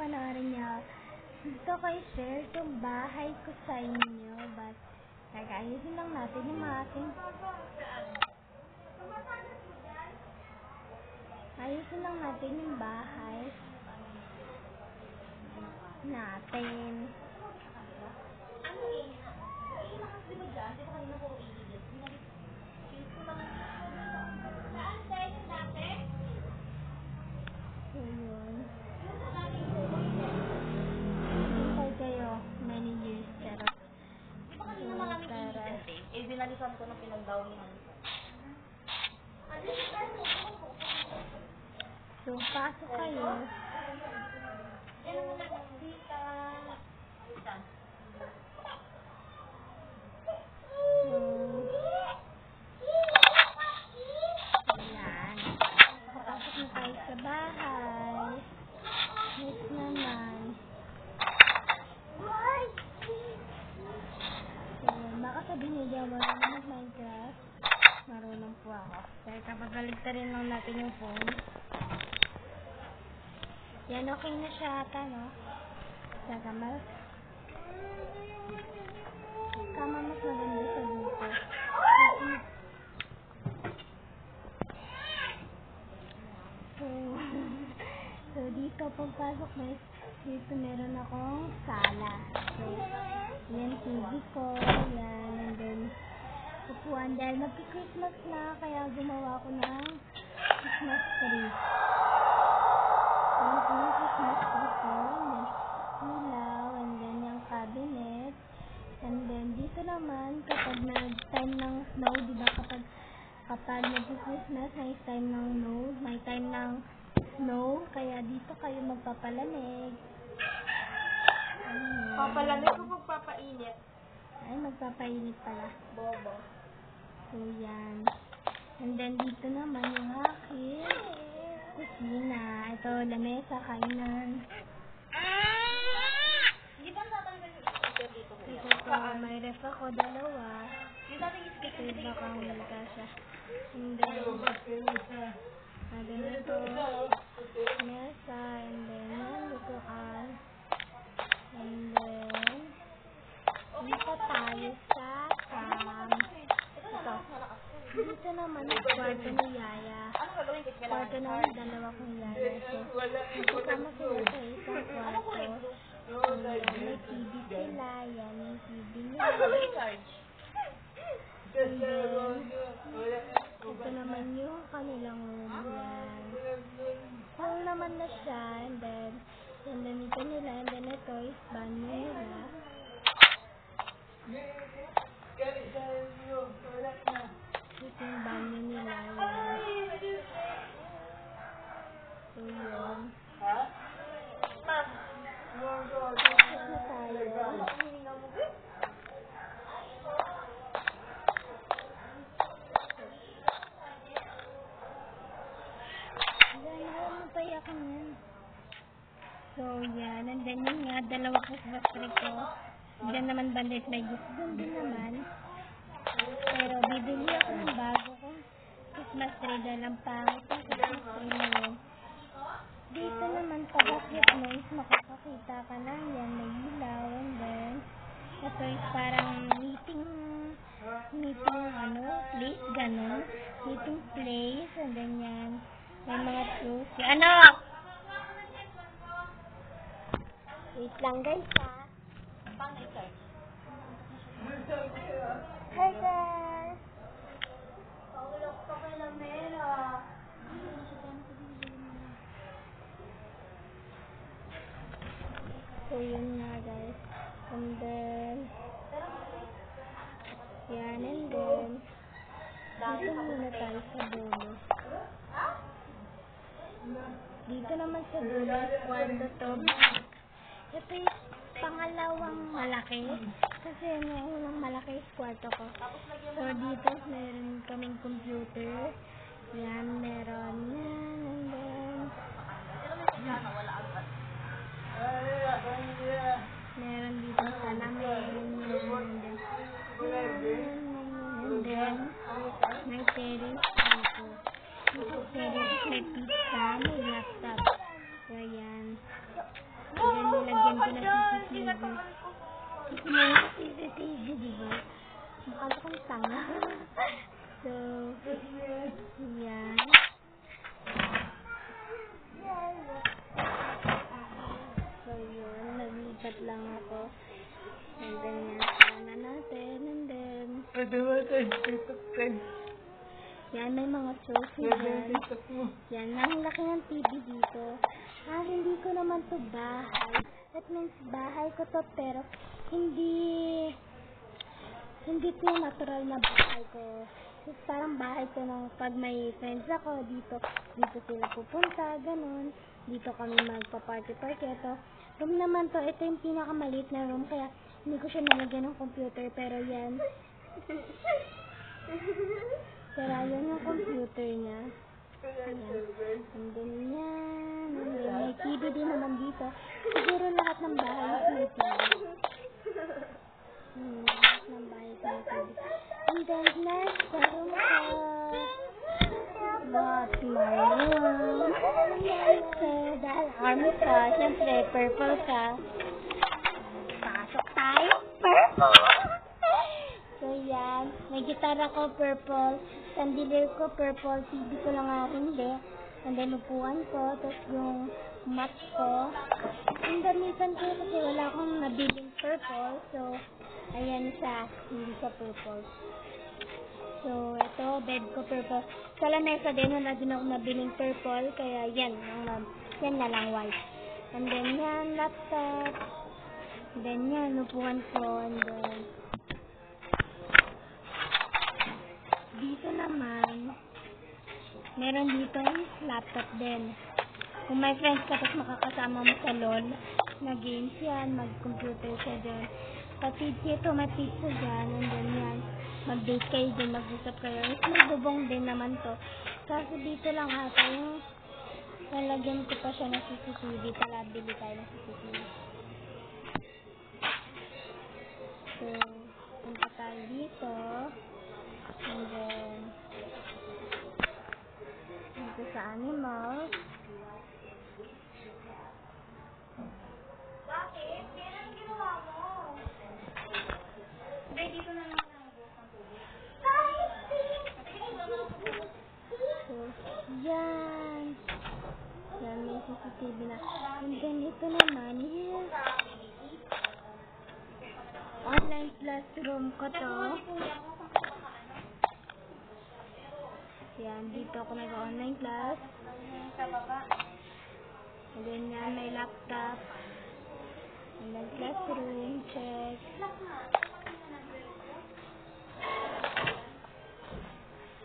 panoorin niyo. Gusto ko i-share itong bahay ko sa inyo, but ayusin lang natin yung ating ayusin lang natin yung bahay natin. So, yun. Hintay kayo many years, pero binalisan ko ng pinagdawihan ko. So, pasok kayo. Ayan. Papasok na tayo sa bahay. Next naman. So, baka sabihin niyo dyan, marunong mag-Minecraft. Marunong po ako. Kaya kapag galigtarin lang natin yung phone. Yan, okay na siya ata, no? Saka mas kama mas maganda sa dito. So dito pagpasok mo, dito meron akong sala. So, yan TV ko, yan, and then upuan. Dahil magki-Christmas na, kaya gumawa ko ng Christmas tree. Yan po yung Christmas tree ko, and then ilaw, and then yung cabinet. And then dito naman, kapag nag-time ng snow, diba kapag nag-Christmas, may time ng snow, may time ng snow, kaya dito kayo magpapalamig. Papalamig o magpapainit? Ay, magpapainit pala. Bobo. So, yan. And then dito naman yung aking kusina. Ito, lamesa, kainan. Di ba tatanggal yung speaker dito? Ito po, may ref ako, dalawa. Yung dating speaker Kasi dito. baka humulika siya. And then, ito, mesa, and then, yung lutuan. And then, dito tayo sa ito. Dito naman ang kwarto ni Yaya. Kwarto ng dalawa kong Yaya. So, kasama sila sa isang kwarto. Yan, may TV sila. Yan, yung TV nila. And then, ito naman yung kanilang room. Yan. Hall naman na siya. And then ito nila. And then ito is banyo nila. Ito yung banyo nila. Yan. So, yun. Tapos na tayo. So, yan. And then yun nga, dalawa Christmas tree ko. Diyan naman bandit may gusto. Doon din naman. Pero bibili ako ng bago kong Christmas tree dahil ang pangit ng Christmas tree na yun. Dito naman sa basket noise, makakakita ka lang yan. May ilaw. And then, ito is parang meeting place, gano'n. Meeting place. And then yan. May mga clothes. Ano? Wait lang guys ha. Hi guys! So yun nga guys. And then yan, and then dito muna tayo sa dulo. Dito naman sa dulo, kwarto to. Ito yung pangalawang malaki. Kasi yung unang malaki is kwarto ko. So dito, meron kaming computer. Yan, meron yan. And then, meron dito salamin. And then, may terrace dito. May terrace, may pizza, may laptop. So, ayan. Ayan, nilagyan ko na CCTV. May CCTV, diba? Mukha akong tanga. So, ayan. So, yun. Naglipat lang ako. And then, yan. Sana natin. And then, yan, may mga trophy dyan. Yan, ang laki ng TV dito. Hindi ko naman to bahay. That means bahay ko to, pero hindi to natural na bahay ko. So, parang bahay ko ng pag may friends ako, dito sila pupunta, ganun. Dito kami magpa-party-party. Ito, room naman to. Ito yung pinakamaliit na room, kaya hindi ko siya nalagyan ng computer, pero yan. Pero yan yung computer niya. Ayan. And then yan. And then may TV din naman dito. Siguro lahat ng bahay may TV. Lahat ng bahay may TV. And then next, room ko. What's my room? So, dahil army ka, siyempre purple ka. Pasok tayo, purple! So, yan. May gitara ko, purple. Chandelier ko, purple. TV ko lang hindi. And then, upuan ko. Tapos, yung mat ko. Ang gamitan ko kasi wala akong nabiling purple. So, ayan siya. Hindi siya purple. So, ito, bed ko, purple. Sa lamesa din, wala din ako nabiling purple. Kaya, yan. Yan na lang, white. And then, yan, laptop. And then, yan, upuan ko. And then, dito naman, meron dito laptop din. Kung may friends ka, tapos makakasama mo sa LOL, na games yan, mag-computer siya dyan. Pati dito, may pizza dyan, and then yan, mag-date kayo dyan, mag-usap kayo. May bubong din naman to. Kasi dito lang ata yung lalagyan ko pa siya ng CCTV, para bili tayo ng CCTV. So, punta tayo dito. And then, dito sa animals. Bakit? Kailan ginawa mo? Hindi, dito na lang ang buhok ng tubig. So, yan. Yan, may CCTV na. And then, ito naman, yes. Online classroom ko to. Yan, dito ako nag-online class. Sa baba. And then yan, may laptop. Online classroom, check.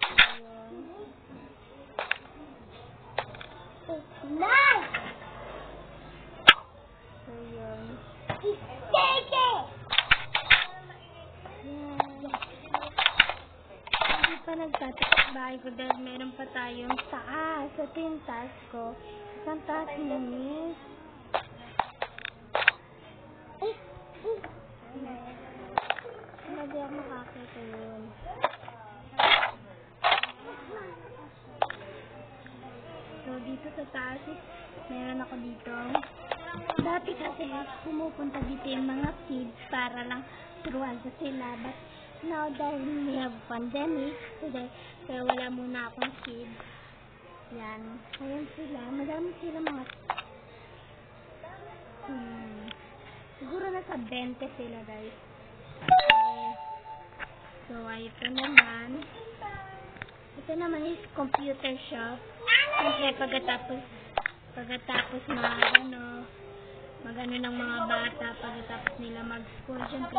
Ayun. Nice! So, yun. Hindi pa nagtatapos bahay ko dahil meron pa tayong taas. Ito yung taas ko. Isang taas na, miss. Hindi ako makakita yun. So, dito sa taas, meron ako dito. Dati kasi pumupunta dito yung mga kids para lang turuan sa sila. But now, dahil we have pandemic today, kaya wala muna akong kids. Yan. Ayan sila. Madami sila mga siguro nasa 20 sila, guys. So, ito naman. Ito naman is computer shop. Siyempre, pagkatapos magano ng mga bata, pagkatapos nila mag-school, siyempre,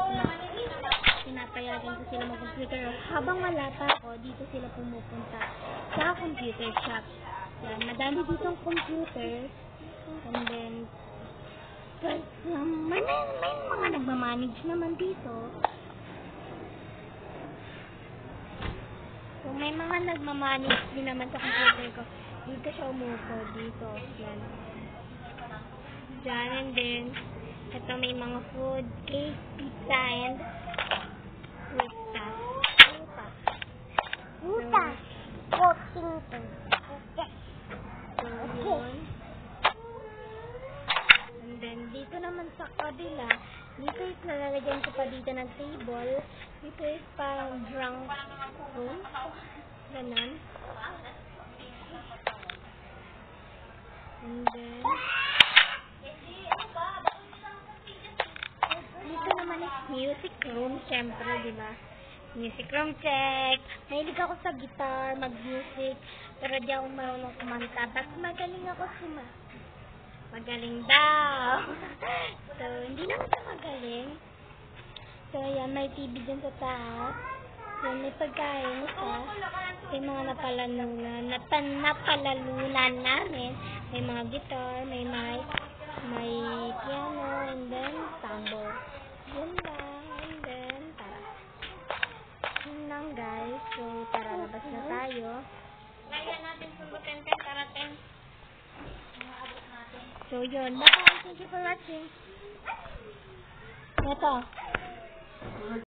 pinapayagan ko sila mag-computer. Habang wala pa ako, dito sila pumupunta sa computer shop. Yan, madami ditong computer. And then, may mga nagmamanage naman dito. So, may mga nagmamanage din naman sa computer ko. Dito siya umupo. Dito. Yan. Diyan. And then, ito may mga food, cake, pizza, and pizza. Pizza. So, yun. kabila. Dito is nalalagyan ko pa dito ng table. Dito is parang drunk room. Ganon. And then, dito naman is music room, syempre, di ba? Music room check. Mahilig ako sa guitar, mag-music, pero di ako marunong kumanta. Basta magaling ako magaling daw. So, hindi naman siya magaling. So, ayan, may TV dyan sa taas. So, may pagkain isa. May mga napalalunan namin. May mga guitar, may mic, may piano, and then tambour. Yun lang, and then, tara. Yun lang, guys. So, tara, labas na tayo. Kaya natin sumbutin kay Karaten. So, yun. Bye! Thank you for watching. Ito.